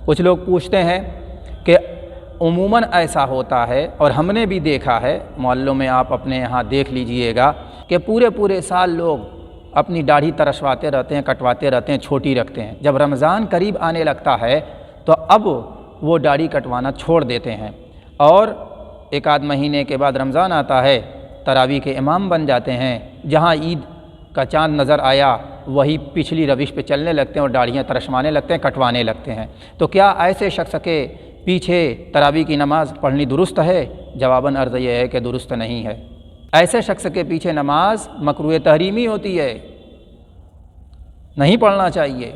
کچھ لوگ پوچھتے ہیں کہ عموماً ایسا ہوتا ہے، اور ہم نے بھی دیکھا ہے محلوں میں، آپ اپنے یہاں دیکھ لیجئے گا کہ پورے سال لوگ اپنی داڑھی ترشواتے رہتے ہیں، کٹواتے رہتے ہیں، چھوٹی رکھتے ہیں۔ جب رمضان قریب آنے لگتا ہے تو اب وہ داڑھی کٹوانا چھوڑ دیتے ہیں، اور ایک آدھ مہینے کے بعد رمضان آتا ہے، تراویح کے امام بن جاتے ہیں، جہاں عید کا چاند نظر آیا وہی پچھلی روش پہ چلنے لگتے ہیں اور داڑھیاں ترشوانے لگتے ہیں، کٹوانے لگتے ہیں۔ تو کیا ایسے شخص کے پیچھے تراویح کی نماز پڑھنی درست ہے؟ جواباً عرض یہ ہے کہ درست نہیں ہے۔ ایسے شخص کے پیچھے نماز مکروہ تحریمی ہوتی ہے، نہیں پڑھنا چاہیے۔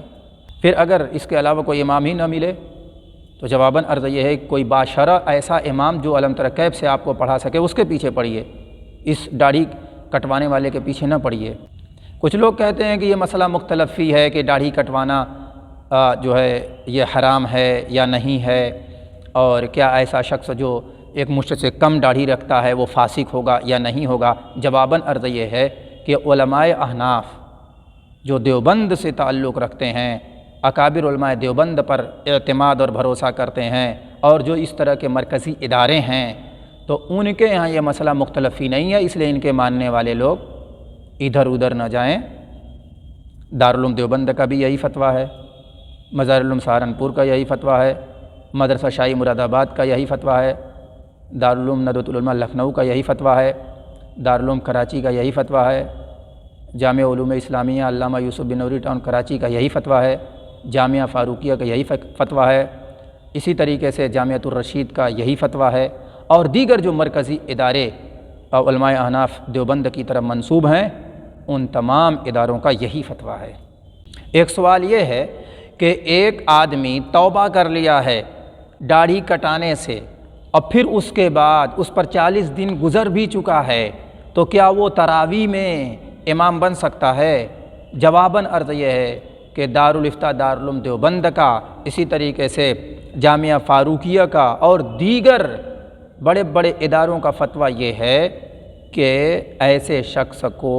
پھر اگر اس کے علاوہ کوئی امام ہی نہ ملے تو جواباً عرض یہ ہے کہ کوئی باشرع ایسا امام جو علم تر کیف سے آپ کو پڑھا سکے اس کے پیچھے پڑھیے، اس داڑھی کٹوانے والے کے پیچھے نہ پڑھیے۔ کچھ لوگ کہتے ہیں کہ یہ مسئلہ مختلف فی ہے کہ داڑھی کٹوانا جو ہے یہ حرام ہے یا نہیں ہے، اور کیا ایسا شخص جو ایک مشت سے کم داڑھی رکھتا ہے وہ فاسق ہوگا یا نہیں ہوگا۔ جواباً عرض یہ ہے کہ علماء احناف جو دیوبند سے تعلق رکھتے ہیں، اکابر علماء دیوبند پر اعتماد اور بھروسہ کرتے ہیں، اور جو اس طرح کے مرکزی ادارے ہیں، تو ان کے یہاں یہ مسئلہ مختلف ہی نہیں ہے، اس لیے ان کے ماننے والے لوگ ادھر ادھر نہ جائیں۔ دارالعلوم دیوبند کا بھی یہی فتویٰ ہے، مظاہر سہارنپور کا یہی فتویٰ ہے، مدرسہ شاہی مراد آباد کا یہی فتویٰ ہے، دارالعلوم ندوۃ العلماء لکھنؤ کا یہی فتویٰ ہے، دارالعلوم کراچی کا یہی فتویٰ ہے، جامعہ علوم اسلامیہ علامہ یوسف بن نوری ٹاؤن کراچی کا یہی فتویٰ ہے، جامعہ فاروقیہ کا یہی فتویٰ ہے، اسی طریقے سے جامعۃ الرشید کا یہی فتویٰ ہے، اور دیگر جو مرکزی ادارے علماء احناف دیوبند کی طرف منسوب ہیں ان تمام اداروں کا یہی فتویٰ ہے۔ ایک سوال یہ ہے کہ ایک آدمی توبہ کر لیا ہے داڑھی کٹانے سے، اور پھر اس کے بعد اس پر 40 دن گزر بھی چکا ہے، تو کیا وہ تراویح میں امام بن سکتا ہے؟ جواباً عرض یہ ہے کہ دارالفتاء دارالعلوم دیوبند کا، اسی طریقے سے جامعہ فاروقیہ کا اور دیگر بڑے بڑے اداروں کا فتویٰ یہ ہے کہ ایسے شخص کو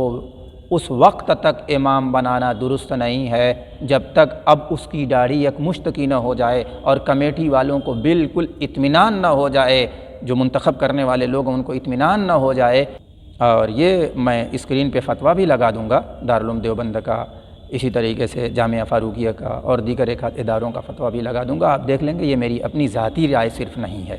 اس وقت تک امام بنانا درست نہیں ہے جب تک اب اس کی داڑھی یک مشت کی نہ ہو جائے اور کمیٹی والوں کو بالکل اطمینان نہ ہو جائے، جو منتخب کرنے والے لوگ ہیں ان کو اطمینان نہ ہو جائے۔ اور یہ میں اسکرین پہ فتویٰ بھی لگا دوں گا دارالعلوم دیوبند کا، اسی طریقے سے جامعہ فاروقیہ کا اور دیگر ایک اداروں کا فتویٰ بھی لگا دوں گا، آپ دیکھ لیں گے، یہ میری اپنی ذاتی رائے صرف نہیں ہے۔